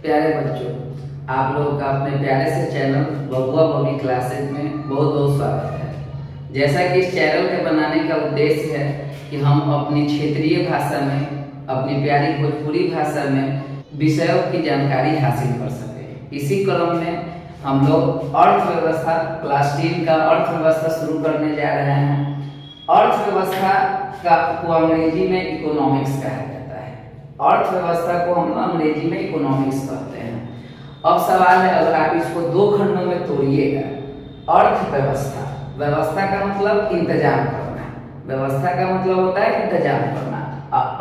प्यारे बच्चों, आप लोगों का अपने प्यारे से चैनल बबुआ बबी क्लासेज में बहुत बहुत स्वागत है। जैसा कि इस चैनल के बनाने का उद्देश्य है कि हम अपनी क्षेत्रीय भाषा में, अपनी प्यारी भोजपुरी भाषा में विषयों की जानकारी हासिल कर सकें। इसी क्रम में हम लोग अर्थव्यवस्था क्लास 3 का अर्थव्यवस्था शुरू करने जा रहे हैं। अर्थव्यवस्था को अंग्रेजी में इकोनॉमिक्स कहा जाता है। अर्थव्यवस्था को हम अंग्रेजी में इकोनॉमिक्स कहते हैं। अब सवाल है, अगर आप इसको दो खंडों में तोड़िएगा, अर्थव्यवस्था, व्यवस्था का मतलब इंतजाम करना, व्यवस्था का मतलब होता है इंतजाम करना,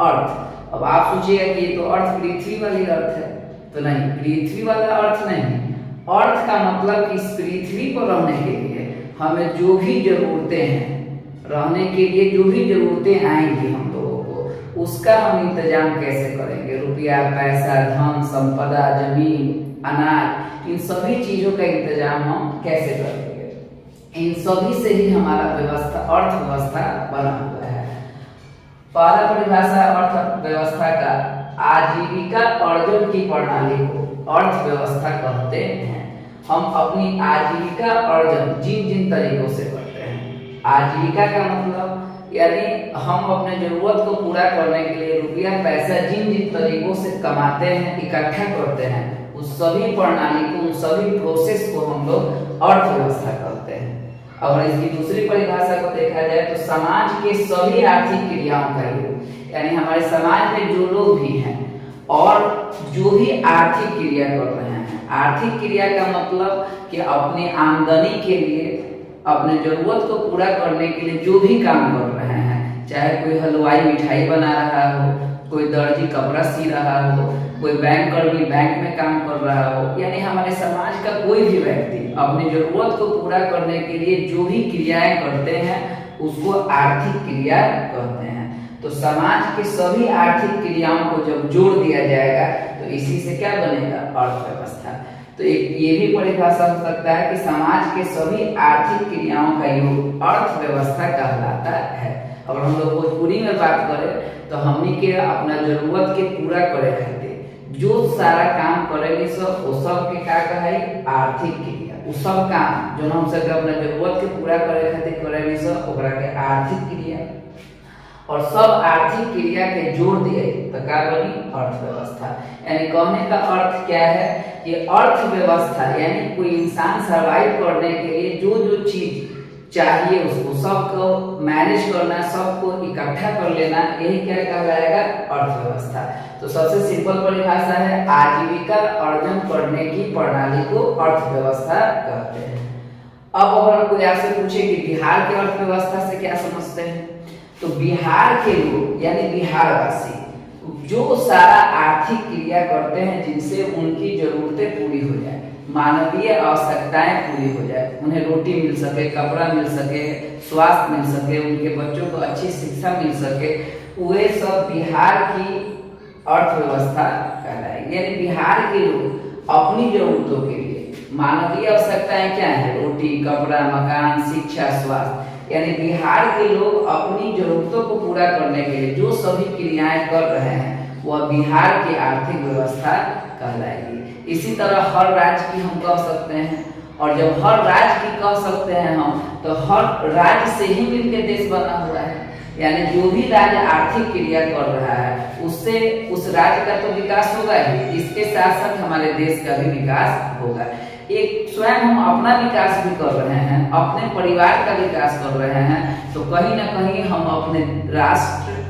अर्थ। अब आप सोचिएगा कि ये तो अर्थ पृथ्वी वाली अर्थ है, तो नहीं, पृथ्वी वाला अर्थ नहीं। अर्थ का मतलब कि इस पृथ्वी पर रहने के लिए हमें जो भी जरूरतें हैं, रहने के लिए जो भी जरूरतें आएंगी हम लोगों को, उसका हम इंतजाम कैसे करेंगे। रुपया, पैसा, धन, संपदा, जमीन, अनाज, इन सभी चीजों का इंतजाम हम कैसे करेंगे। इन सभी से ही हमारा व्यवस्था, अर्थव्यवस्था बना हुआ है। पहला परिभाषा अर्थव्यवस्था का, आजीविका अर्जन की प्रणाली को अर्थव्यवस्था कहते हैं। हम अपनी आजीविका अर्जन जिन जिन तरीकों से करते हैं, आजीविका का मतलब यानी हम अपने जरूरत को पूरा करने के लिए रुपया पैसा जिन जिन तरीकों से कमाते हैं, इकट्ठा करते हैं, उस सभी प्रणाली को, उन सभी प्रोसेस को हम लोग अर्थव्यवस्था कहते हैं। अगर इसकी दूसरी परिभाषा को देखा जाए तो समाज के सभी आर्थिक क्रियाओं का योग, यानी हमारे समाज में जो लोग भी हैं और जो भी आर्थिक क्रिया कर रहे हैं, आर्थिक क्रिया का मतलब कि अपनी आमदनी के लिए, अपने जरूरत को पूरा करने के लिए जो भी काम कर रहे हैं, चाहे कोई हलवाई मिठाई बना रहा हो, कोई दर्जी कपड़ा सी रहा हो, कोई बैंक कर्मी बैंक में काम कर रहा हो, यानी हमारे समाज का कोई भी व्यक्ति अपनी जरूरत को पूरा करने के लिए जो भी क्रियाएं करते हैं उसको आर्थिक क्रिया कहते हैं। तो समाज के सभी आर्थिक क्रियाओं को जब जोड़ दिया जाएगा तो इसी से क्या बनेगा, अर्थव्यवस्था। तो एक ये भी परिभाषा हो सकता है कि समाज के सभी आर्थिक क्रियाओं का योग अर्थव्यवस्था कहलाता है। अगर हम लोग भोजपुरी में बात करें तो हमनी के अपना जरूरत के पूरा करे खातिर जो सारा काम करेगी सब, वो सब के क्या कहे, आर्थिक क्रिया। वो सब काम जो हम सब अपना जरूरत के पूरा करे खातिर करेगी सब, ओकरा के आर्थिक क्रिया। और सब आर्थिक क्रिया के जोड़ दिए तो क्या बनी, अर्थव्यवस्था। यानी कहने का अर्थ क्या है कि अर्थव्यवस्था यानी कोई इंसान सर्वाइव करने के लिए जो जो चीज चाहिए उसको सबको मैनेज करना, सबको इकट्ठा कर लेना, यही क्या कहलाएगा, अर्थव्यवस्था। तो सबसे सिंपल परिभाषा है, आजीविका अर्जन करने की प्रणाली को अर्थव्यवस्था कहते हैं। अब अगर कोई आपसे पूछे कि बिहार के अर्थव्यवस्था से क्या समझते हैं, तो बिहार के लोग यानी बिहारवासी जो सारा आर्थिक क्रिया करते हैं जिनसे उनकी जरूरतें पूरी हो जाए, मानवीय आवश्यकताएं पूरी हो जाए, उन्हें रोटी मिल सके, कपड़ा मिल सके, स्वास्थ्य मिल सके, उनके बच्चों को अच्छी शिक्षा मिल सके, वे सब बिहार की अर्थव्यवस्था कहलाएगी। यानी बिहार के लोग अपनी जरूरतों के लिए, मानवीय आवश्यकताएं क्या है, रोटी, कपड़ा, मकान, शिक्षा, स्वास्थ्य, यानी बिहार के लोग अपनी जरूरतों को पूरा करने के लिए जो सभी क्रियाएं कर रहे हैं वह बिहार की आर्थिक व्यवस्था कहलाएगी। इसी तरह हर राज्य की हम कह सकते हैं, और जब हर राज्य की कह सकते हैं हम, तो हर राज्य से ही मिलकर देश बना हुआ है। यानी जो भी राज्य आर्थिक क्रिया कर रहा है उससे उस राज्य का तो विकास होगा ही, इसके साथ साथ हमारे देश का भी विकास होगा। एक स्वयं हम अपना विकास भी कर रहे हैं, अपने परिवार का विकास कर रहे हैं, तो कहीं ना कहीं हम अपने राष्ट्र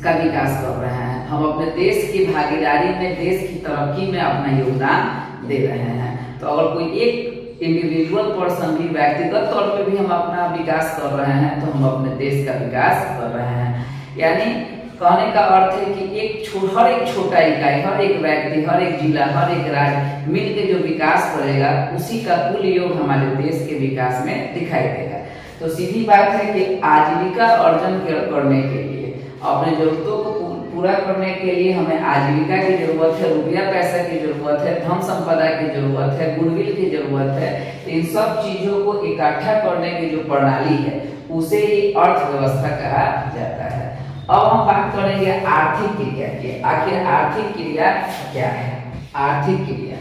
का विकास कर रहे हैं, हम अपने देश की भागीदारी में, देश की तरक्की में अपना योगदान दे रहे हैं। तो अगर कोई एक इंडिविजुअल पर्सन भी, व्यक्तिगत तौर पे भी हम अपना विकास कर रहे हैं तो हम अपने देश का विकास कर रहे हैं। यानी कहने का अर्थ है कि हर एक छोटा इकाई, हर एक व्यक्ति, हर एक जिला, हर एक राज्य मिलकर जो विकास करेगा उसी का कुल योग हमारे देश के विकास में दिखाई देगा। तो सीधी बात है कि आजीविका अर्जन करने के लिए, अपने जरूरतों को पूरा करने के लिए हमें आजीविका की जरूरत है, रुपया पैसा की जरूरत है, धन संपदा की जरूरत है, गुडविल की जरूरत है। तो इन सब चीजों को इकट्ठा करने की जो प्रणाली है उसे ही अर्थव्यवस्था कहा जाता है। अब हम बात करेंगे आर्थिक क्रिया की। आखिर आर्थिक क्रिया क्या है? आर्थिक क्रिया।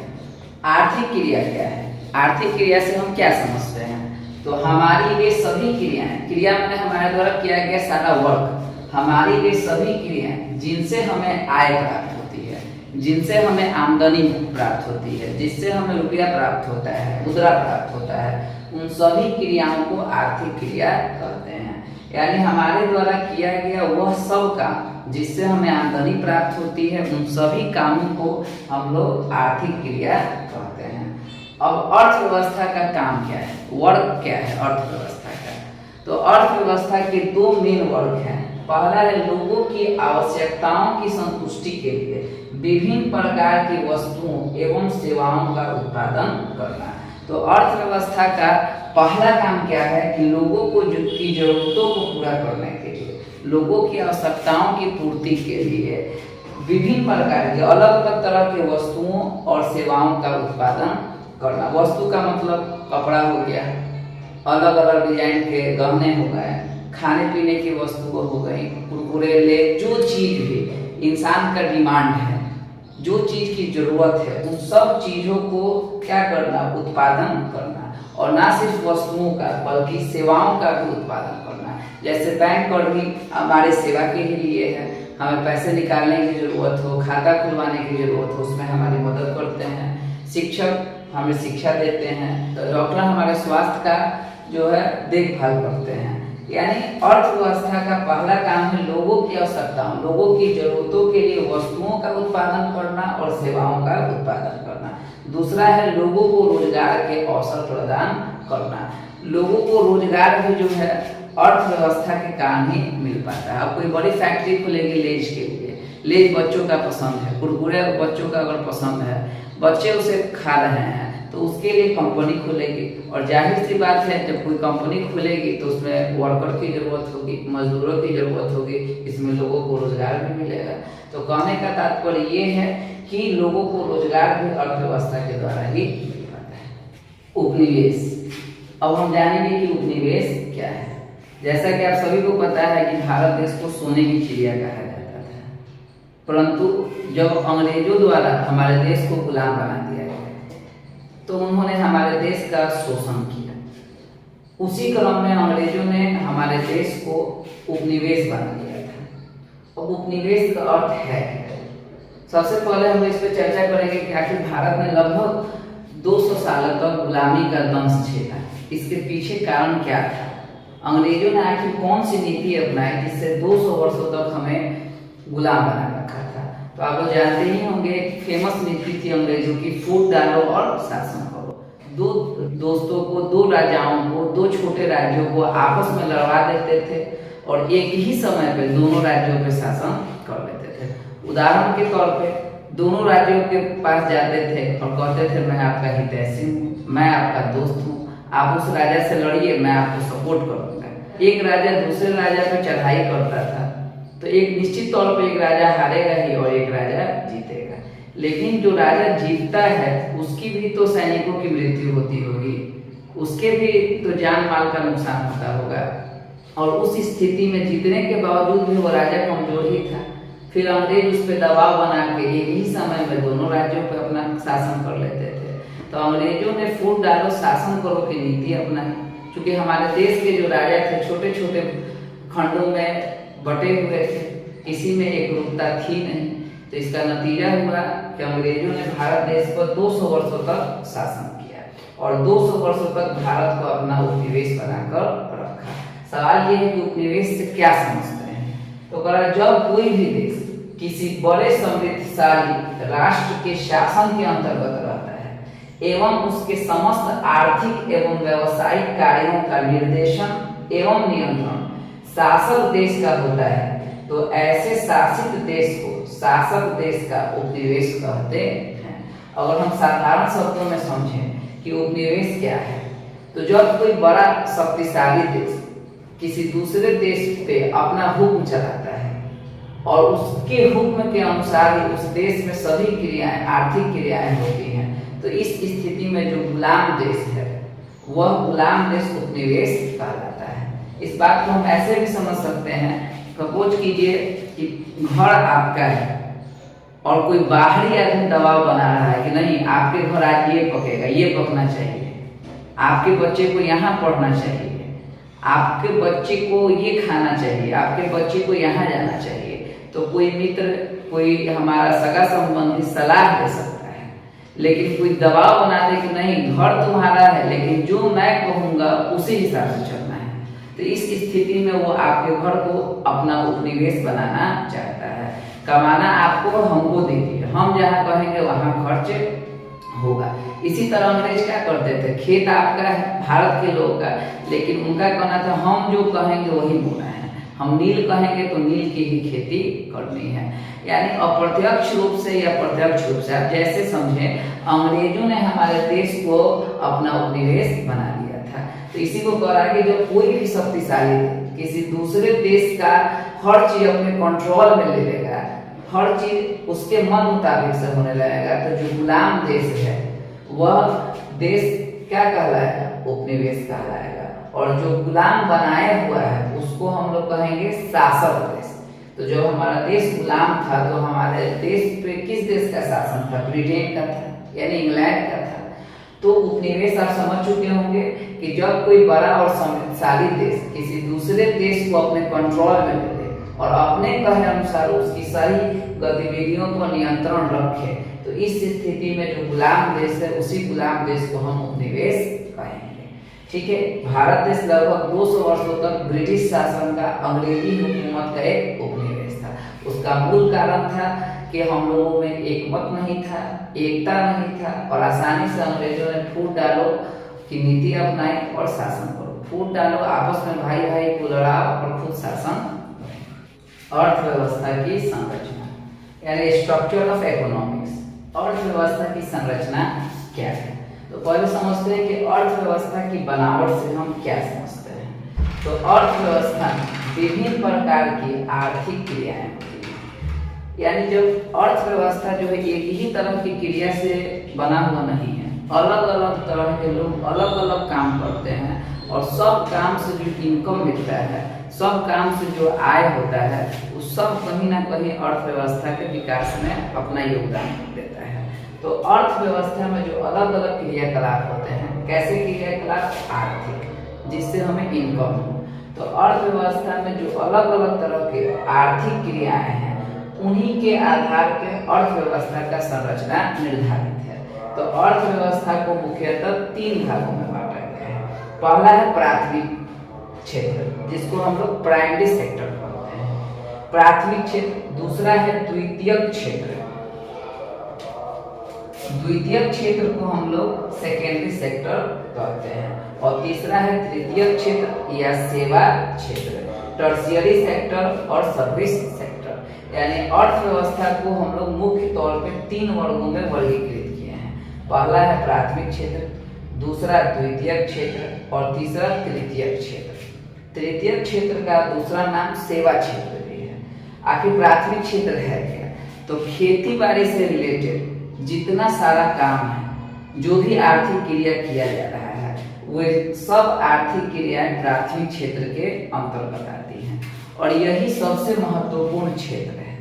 आर्थिक क्रिया क्या है? आर्थिक क्रिया से हम क्या समझते हैं? तो हमारी ये सभी क्रियाएं, क्रिया मैंने हमारे द्वारा किया गया सारा वर्क, हमारी ये सभी क्रियाएं जिनसे हमें आय प्राप्त होती है, जिनसे हमें आमदनी प्राप्त होती है, जिससे हमें रुपया प्राप्त होता है, मुद्रा प्राप्त होता है, उन सभी क्रियाओं को आर्थिक क्रिया कहते हैं। यानी हमारे द्वारा किया गया वह सब काम जिससे हमें आमदनी प्राप्त होती है, उन सभी कामों को हम लोग आर्थिक क्रिया कहते हैं। अब अर्थव्यवस्था का काम क्या है, वर्ग क्या है अर्थव्यवस्था का? तो अर्थव्यवस्था के दो मेन वर्ग हैं। पहला है लोगों की आवश्यकताओं की संतुष्टि के लिए विभिन्न प्रकार की वस्तुओं एवं सेवाओं का उत्पादन करना। तो अर्थव्यवस्था का पहला काम क्या है कि लोगों को की जरूरतों को पूरा करने के लिए, लोगों की आवश्यकताओं की पूर्ति के लिए विभिन्न प्रकार के अलग अलग तरह के वस्तुओं और सेवाओं का उत्पादन करना। वस्तु का मतलब कपड़ा हो गया, अलग अलग डिजाइन के गहने हो गए, खाने पीने की वस्तु हो गई, कुरकुरे ले, जो चीज भी इंसान का डिमांड है, जो चीज की जरूरत है, उन सब चीजों को क्या करना, उत्पादन करना। और ना सिर्फ वस्तुओं का बल्कि सेवाओं का भी उत्पादन करना। जैसे बैंक पर भी हमारे सेवा के ही लिए है, हमें पैसे निकालने की जरूरत हो, खाता खुलवाने की जरूरत हो, उसमें हमारी मदद करते हैं। शिक्षक हमें शिक्षा देते हैं, तो डॉक्टर हमारे स्वास्थ्य का जो है देखभाल करते हैं। यानी अर्थव्यवस्था का पहला काम है लोगों की आवश्यकताओं, लोगों की जरूरतों के लिए वस्तुओं का उत्पादन करना और सेवाओं का उत्पादन करना। दूसरा है लोगों को रोजगार के अवसर प्रदान करना। लोगों को रोजगार भी जो है अर्थव्यवस्था के कारण ही मिल पाता है। अब कोई बड़ी फैक्ट्री खुलेगी लेज के लिए, लेज बच्चों का पसंद है, कुरकुरे बच्चों का अगर पसंद है, बच्चे उसे खा रहे हैं, तो उसके लिए कंपनी खुलेगी। और जाहिर सी बात है जब कोई कंपनी खुलेगी तो उसमें वर्कर की जरूरत होगी, मजदूरों की जरूरत होगी, इसमें लोगों को रोजगार भी मिलेगा। तो कहने का तात्पर्य ये है कि लोगों को रोजगार भी अर्थव्यवस्था के द्वारा ही मिल पाता है। उपनिवेश। अब हम जानेंगे कि उपनिवेश क्या है। जैसा कि आप सभी को पता है कि भारत देश को सोने की चिड़िया कहा जाता था, परंतु जब अंग्रेजों द्वारा हमारे देश को गुलाम बना दिया गया तो उन्होंने हमारे देश का शोषण किया। उसी क्रम में अंग्रेजों ने हमारे देश को उपनिवेश बना दिया था। और उपनिवेश का अर्थ है क्या? सबसे पहले हम इस पर चर्चा करेंगे कि आखिर भारत ने लगभग 200 साल तक गुलामी का दंश झेला, इसके पीछे कारण क्या था? अंग्रेजों ने आखिर कौन सी नीति अपनाई जिससे 200 वर्षों तक हमें गुलाम बना रखा था? तो आप लोग जानते ही होंगे, एक फेमस नीति थी अंग्रेजों की, फूट डालो और शासन करो। दो दोस्तों को, दो राजाओं को, दो छोटे राज्यों को आपस में लड़वा देते थे और एक ही समय पे दोनों राज्यों पे शासन कर लेते थे। उदाहरण के तौर पे दोनों राज्यों के पास जाते थे और कहते थे मैं आपका हितैषी हूँ, मैं आपका दोस्त हूँ, आप उस राजा से लड़िए, मैं आपको सपोर्ट करूँगा। एक राजा दूसरे राजा पे चढ़ाई करता था तो एक निश्चित तौर पे एक राजा हारेगा ही और एक राजा जीतेगा। लेकिन जो राजा जीतता है उसकी भी तो सैनिकों की मृत्यु होती होगी, उसके भी तो जान माल का नुकसान होता होगा। और उस स्थिति में जीतने के बावजूद भी वो राजा कमजोर ही था। फिर अंग्रेज उस पर दबाव बना के एक ही समय में दोनों राज्यों पर अपना शासन कर लेते थे। तो अंग्रेजों ने फूट डालो शासन करो की नीति अपनाई। क्योंकि हमारे देश के जो राजा थे छोटे छोटे खंडों में बटे हुए थे, किसी में एकरूपता थी नहीं, तो इसका नतीजा हुआ कि अंग्रेजों ने भारत देश पर 200 वर्षों तक शासन किया और 200 वर्षों तक भारत को अपना उपनिवेश बनाकर रखा। सवाल ये है कि उपनिवेश से क्या समझते हैं? तो कहा जब कोई भी देश किसी बड़े समृद्धशाली राष्ट्र के शासन के अंतर्गत रहता है एवं उसके समस्त आर्थिक एवं व्यावसायिक कार्यों का निर्देशन एवं नियंत्रण शासक देश का होता है, तो ऐसे शासित देश को शासक देश का उपनिवेश कहते हैं। अगर हम साधारण शब्दों में समझें कि उपनिवेश क्या है, तो जब कोई बड़ा शक्तिशाली देश किसी दूसरे देश पे अपना हुक्म चलाता है और उसके हुक्म के अनुसार ही उस देश में सभी क्रियाएं, आर्थिक क्रियाएं होती हैं, तो इस स्थिति में जो गुलाम देश है वह गुलाम देश उपनिवेश कहलाता है। इस बात को हम ऐसे भी समझ सकते हैं, सपोज कीजिए कि घर आपका है और कोई बाहरी आदमी दबाव बना रहा है कि नहीं आपके घर आज ये पकेगा, ये पकना चाहिए, आपके बच्चे को यहाँ पढ़ना चाहिए, आपके बच्चे को ये खाना चाहिए, आपके बच्चे को यहाँ जाना चाहिए, तो कोई मित्र, कोई हमारा सगा संबंधी सलाह दे सकता है, लेकिन कोई दबाव बना दे कि नहीं घर तुम्हारा है लेकिन जो मैं कहूँगा उसी हिसाब से चलना है, तो इस स्थिति में वो आपके घर को अपना उपनिवेश बनाना चाहता है। कमाना आपको और हमको दीजिए, हम जहाँ कहेंगे वहाँ खर्च होगा। इसी तरह अंग्रेज क्या करते थे, खेत आपका है भारत के लोग का, लेकिन उनका कहना था हम जो कहेंगे वही बोना है, हम नील कहेंगे तो नील की ही खेती करनी है। यानी अप्रत्यक्ष रूप से या प्रत्यक्ष रूप से आप जैसे समझें, अंग्रेजों ने हमारे देश को अपना उपनिवेश बना लिया था। तो इसी को कह रहा है कि जब कोई भी शक्तिशाली किसी दूसरे देश का हर चीज अपने कंट्रोल में ले लेगा, हर चीज उसके मन मुताबिक से होने लगेगा, तो जो गुलाम देश है वह देश क्या कहलाएगा, उपनिवेश कहलाएगा, और जो गुलाम बनाया हुआ है उसको हम लोग कहेंगे शासक देश। तो जब हमारा देश गुलाम था तो हमारे देश पे किस देश का शासन था, ब्रिटेन का था, यानी इंग्लैंड का था। तो उपनिवेश आप समझ चुके होंगे कि जब कोई बड़ा और समृद्धशाली देश किसी दूसरे देश को अपने कंट्रोल में ले ले और अपने कहे अनुसार उसकी सारी गतिविधियों को नियंत्रण रखे, तो इस स्थिति में जो गुलाम देश है उसी गुलाम देश को हम उपनिवेश कहेंगे। ठीक है, भारत देश लगभग 200 वर्षों तक ब्रिटिश शासन का, अंग्रेजी हुकूमत का एक उपनिवेश था। उसका मूल कारण था कि हम लोगों में एकमत नहीं था, एकता नहीं था, और आसानी से अंग्रेजों ने फूट डालो की नीति अपनाई और शासन करो, फूट डालो, आपस में भाई भाई को लड़ाओ और खुद शासन। अर्थव्यवस्था की संरचना यानी स्ट्रक्चर ऑफ इकोनॉमिक्स, अर्थव्यवस्था की संरचना क्या है? तो पहले समझते हैं कि अर्थव्यवस्था की बनावट से हम क्या समझते हैं। तो अर्थव्यवस्था विभिन्न प्रकार की आर्थिक क्रियाएं होती है, यानी जब अर्थव्यवस्था जो है एक ही तरह की क्रिया से बना हुआ नहीं है, अलग अलग तरह के लोग अलग अलग काम करते हैं, और सब काम से जो इनकम मिलता है, सब काम से जो आय होता है, उस सब कहीं ना कहीं अर्थव्यवस्था के विकास में अपना योगदान देता है। तो अर्थव्यवस्था में जो अलग अलग क्रियाकलाप होते हैं, कैसे क्रियाकलाप? आर्थिक, जिससे हमें इनकम हो। तो अर्थव्यवस्था में जो अलग अलग तरह के आर्थिक क्रियाएं हैं, उन्हीं के आधार पर अर्थव्यवस्था का संरचना निर्धारित है। तो अर्थव्यवस्था को मुख्यतः 3 भागों में बांटा गया है। पहला है प्राथमिक क्षेत्र, जिसको हम लोग प्राइमरी सेक्टर कहते हैं, प्राथमिक क्षेत्र। दूसरा है द्वितीयक क्षेत्र, द्वितीयक क्षेत्र को हम लोग सेकेंडरी सेक्टर कहते हैं, और तीसरा है तृतीयक क्षेत्र या सेवा क्षेत्र, टर्शियरी सेक्टर और सर्विस सेक्टर। यानी अर्थव्यवस्था को हम लोग मुख्य तौर पे 3 वर्गों में वर्गीकृत किए हैं। पहला है प्राथमिक क्षेत्र, दूसरा द्वितीयक क्षेत्र और तीसरा तृतीयक क्षेत्र। तृतीयक क्षेत्र का दूसरा नाम सेवा क्षेत्र भी है। आखिर प्राथमिक क्षेत्र है क्या? तो खेती बाड़ी से रिलेटेड जितना सारा काम है, जो भी आर्थिक क्रिया किया जा रहा है, वे सब आर्थिक क्रियाएं प्राथमिक क्षेत्र के अंतर्गत आती हैं, और यही सबसे महत्वपूर्ण क्षेत्र है।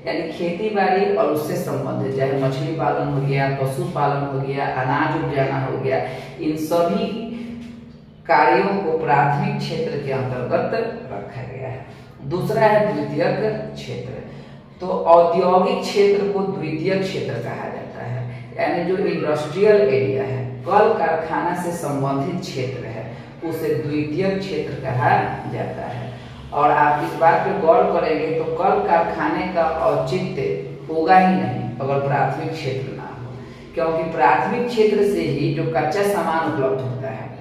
यानी खेती बाड़ी और उससे संबंधित, चाहे मछली पालन हो गया, पशु पालन हो गया, अनाज उपजाना हो गया, इन सभी कार्यों को प्राथमिक क्षेत्र के अंतर्गत रखा गया है। दूसरा है द्वितीयक क्षेत्र। तो औद्योगिक क्षेत्र को द्वितीयक क्षेत्र कहा जाता है, यानी जो इंडस्ट्रियल एरिया है, कल कारखाना से संबंधित क्षेत्र है, उसे द्वितीयक क्षेत्र कहा जाता है। और आप इस बात पे गौर करेंगे तो कल कारखाने का औचित्य होगा ही नहीं अगर प्राथमिक क्षेत्र ना हो, क्योंकि प्राथमिक क्षेत्र से ही जो कच्चा सामान उपलब्ध होता है,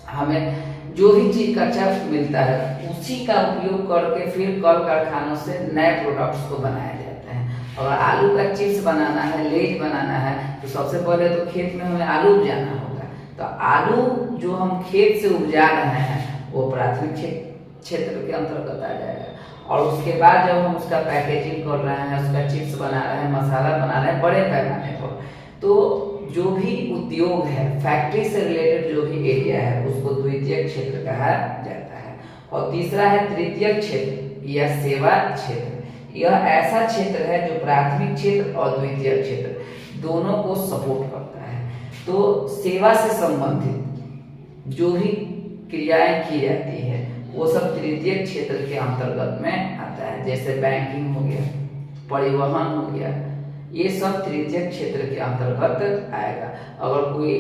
हमें जो भी चीज कच्चा मिलता है उसी का उपयोग करके फिर कल कारखानों से नए प्रोडक्ट्स को बनाया जाता है। अगर आलू का चिप्स बनाना है, लेज बनाना है, तो सबसे पहले तो खेत में हमें आलू उपजाना होगा। तो आलू जो हम खेत से उपजा रहे हैं वो प्राथमिक क्षेत्र के अंतर्गत आ जाएगा। और उसके बाद जब हम उसका पैकेजिंग कर रहे हैं, उसका चिप्स बना रहे हैं, मसाला बना रहे हैं बड़े पैमाने पर, तो जो भी उद्योग है, फैक्ट्री से रिलेटेड जो भी एरिया है, उसको द्वितीयक क्षेत्र कहा जाता है। और तीसरा है तृतीयक क्षेत्र या सेवा क्षेत्र। यह ऐसा क्षेत्र है जो प्राथमिक क्षेत्र और द्वितीयक क्षेत्र दोनों को सपोर्ट करता है। तो सेवा से संबंधित जो भी क्रियाएं की जाती है वो सब तृतीयक क्षेत्र के अंतर्गत में आता है। जैसे बैंकिंग हो गया, परिवहन हो गया, ये सब तृतीयक क्षेत्र के अंतर्गत आएगा। अगर कोई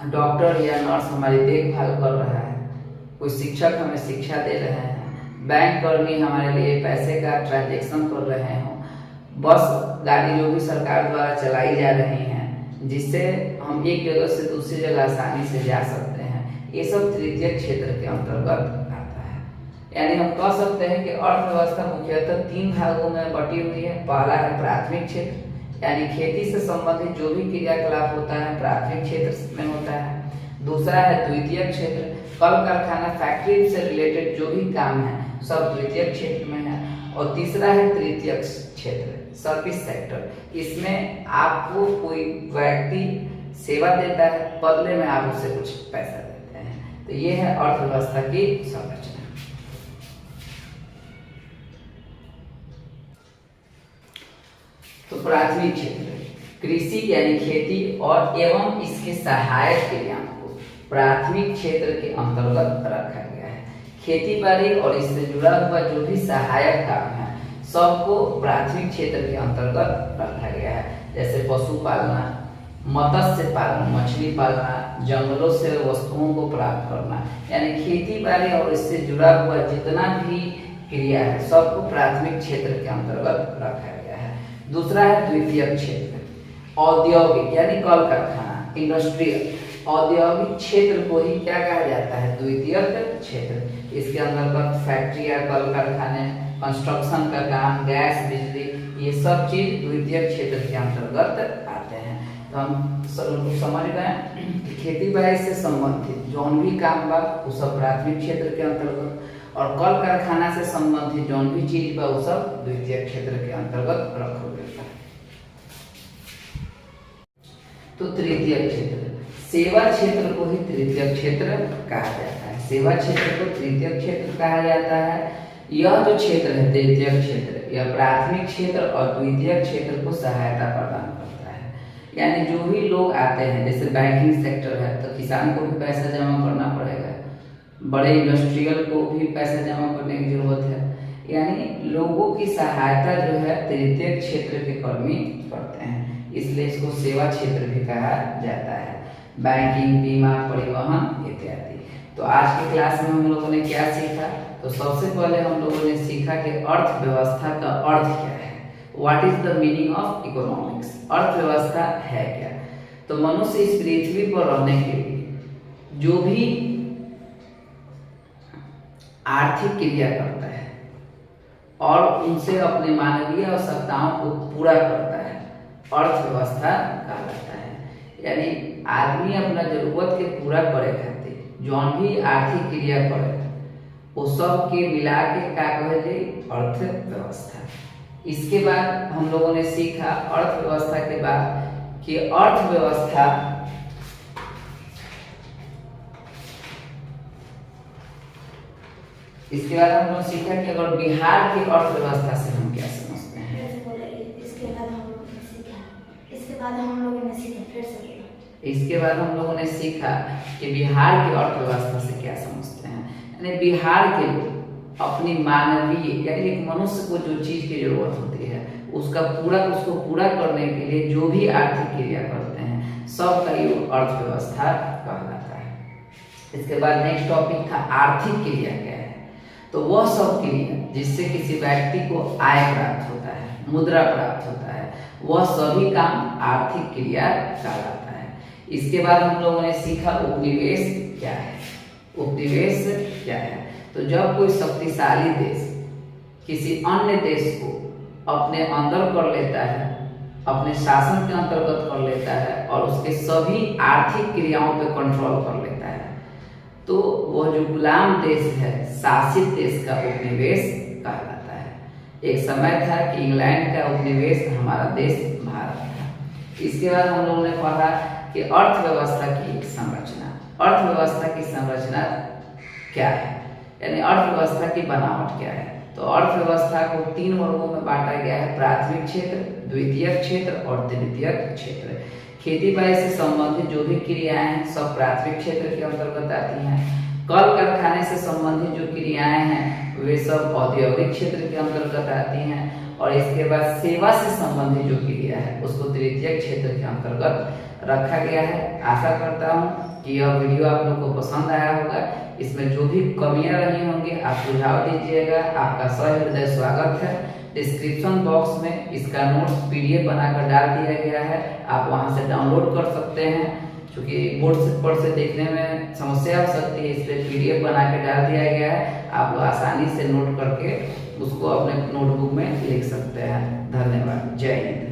डॉक्टर या नर्स हमारी देखभाल कर रहा है, कोई शिक्षक हमें शिक्षा दे रहे हैं, बैंक कर्मी हमारे लिए पैसे का ट्रांजैक्शन कर रहे हों, बस गाड़ी जो भी सरकार द्वारा चलाई जा रही हैं जिससे हम एक जगह से दूसरी जगह आसानी से जा सकते हैं, ये सब तृतीयक क्षेत्र के अंतर्गत आता है। यानी हम कह सकते हैं कि अर्थव्यवस्था मुख्यतः 3 भागों में बटी हुई है। पहला है प्राथमिक क्षेत्र, यानी खेती से संबंधित जो भी क्रियाकलाप होता है प्राथमिक क्षेत्र में होता है। दूसरा है द्वितीयक क्षेत्र, कल कारखाना फैक्ट्री से रिलेटेड जो भी काम है सब द्वितीयक क्षेत्र में है। और तीसरा है तृतीयक क्षेत्र, सर्विस सेक्टर। इसमें आपको कोई व्यक्ति सेवा देता है, बदले में आप उससे कुछ पैसा देते हैं। तो ये है अर्थव्यवस्था की संरचना। तो प्राथमिक क्षेत्र कृषि यानी खेती और एवं इसके सहायक क्रियाओं को प्राथमिक क्षेत्र के अंतर्गत रखा गया है। खेती बाड़ी और इससे जुड़ा हुआ जो भी सहायक काम है सबको प्राथमिक क्षेत्र के अंतर्गत रखा गया है। जैसे पशु पालना, मत्स्य पालन, मछली पालना, जंगलों से वस्तुओं को प्राप्त करना, यानी खेती बाड़ी और इससे जुड़ा हुआ जितना भी क्रिया है सबको प्राथमिक क्षेत्र के अंतर्गत रखा गया है। दूसरा है द्वितीयक क्षेत्र, औद्योगिक यानी कल कारखाना, इंडस्ट्रियल। औद्योगिक क्षेत्र को ही क्या कहा जाता है? द्वितीयक क्षेत्र। इसके अंतर्गत फैक्ट्रियां, कल कारखाने, कंस्ट्रक्शन का काम, गैस, बिजली, ये सब चीज द्वितीयक क्षेत्र के अंतर्गत आते हैं। तो हम समझ गए खेती बाड़ी से संबंधित जौन भी काम बा वो सब प्राथमिक क्षेत्र के अंतर्गत, और कल कारखाना से संबंधित जौन भी चीज बा वो सब द्वितीयक क्षेत्र के अंतर्गत रखल गया। तो तृतीयक क्षेत्र, सेवा क्षेत्र को ही तृतीयक क्षेत्र कहा जाता है। सेवा क्षेत्र को तृतीयक क्षेत्र कहा जाता है। यह जो क्षेत्र है तृतीयक क्षेत्र, यह प्राथमिक क्षेत्र और द्वितीयक क्षेत्र को सहायता प्रदान करता है। यानी जो भी लोग आते हैं, जैसे बैंकिंग सेक्टर है तो किसान को भी पैसा जमा करना पड़ेगा, बड़े इंडस्ट्रियल को भी पैसा जमा करने की जरूरत है। यानी लोगों की सहायता जो है तृतीयक क्षेत्र के कर्मी करते हैं, इसलिए इसको सेवा क्षेत्र भी कहा जाता है। बैंकिंग, बीमा, परिवहन इत्यादि। तो आज की क्लास में हम लोगों ने क्या सीखा? तो सबसे पहले हम लोगों ने सीखा कि अर्थव्यवस्था का अर्थ क्या है, what is the meaning of economics. अर्थव्यवस्था है क्या? तो मनुष्य इस पृथ्वी पर रहने के लिए जो भी आर्थिक क्रिया करता है और उनसे अपने मानवीय आवश्यकताओं को पूरा करता है, अर्थव्यवस्था कहलाता है। यानी आदमी अपना जरूरत के पूरा करे खातिर जौन भी आर्थिक क्रिया करे वो सब के मिला के क्या कहे जाए? अर्थव्यवस्था। इसके बाद हम लोगों ने सीखा अर्थव्यवस्था के बाद कि अर्थव्यवस्था इसके बाद हम लोग सीखा कि अगर बिहार की अर्थव्यवस्था से हम क्या समझते हैं। इसके बाद हम लोगों ने सीखा इसके बाद हम लोगों ने सीखा कि बिहार की अर्थव्यवस्था से क्या समझते हैं। यानी बिहार के लोग अपनी मानवीय यानी एक मनुष्य को जो चीज की जरूरत होती है उसको पूरा करने के लिए जो भी आर्थिक क्रिया करते हैं सब का ये अर्थव्यवस्था कहलाता है। इसके बाद नेक्स्ट टॉपिक था आर्थिक क्रिया क्या है। तो वह सब क्रिया जिससे किसी व्यक्ति को आय प्राप्त होता है, मुद्रा प्राप्त होता है, वह सभी काम आर्थिक क्रिया कहलाता है। इसके बाद हम लोगों ने सीखा उपनिवेश क्या है। उपनिवेश क्या है? तो जब कोई शक्तिशाली देश किसी अन्य देश को अपने अंदर कर लेता है, अपने शासन के अंतर्गत कर लेता है और उसके सभी आर्थिक क्रियाओं पे कंट्रोल कर लेता है, तो वह जो गुलाम देश है, शासित देश का उपनिवेश कहलाता है। एक समय था कि इंग्लैंड का उपनिवेश हमारा देश भारत था। इसके बाद हम लोगों ने पढ़ा कि अर्थव्यवस्था की संरचना। अर्थव्यवस्था की संरचना क्या है, यानी अर्थव्यवस्था की बनावट क्या है। तो अर्थव्यवस्था को 3 वर्गों में बांटा गया है, प्राथमिक क्षेत्र, द्वितीयक क्षेत्र और तृतीयक क्षेत्र। खेती बाड़ी से संबंधित जो भी क्रियाएं हैं सब प्राथमिक क्षेत्र के अंतर्गत आती हैं। कल कारखाने से संबंधित जो क्रियाएं हैं वे सब औद्योगिक क्षेत्र के अंतर्गत आती हैं, और इसके बाद सेवा से संबंधित जो क्रिया है उसको तृतीयक क्षेत्र के अंतर्गत रखा गया है। आशा करता हूँ कि यह वीडियो आप लोग को पसंद आया होगा। इसमें जो भी कमियां रही होंगी आप सुझाव दीजिएगा, आपका सहृदय स्वागत है। डिस्क्रिप्शन बॉक्स में इसका नोट्स PDF बनाकर डाल दिया गया है, आप वहां से डाउनलोड कर सकते हैं। क्योंकि बोर्ड पर से देखने में समस्या हो सकती है, इसलिए PDF बना के डाल दिया गया है, आप लोग आसानी से नोट करके उसको अपने नोटबुक में लिख सकते हैं। धन्यवाद। जय हिंद।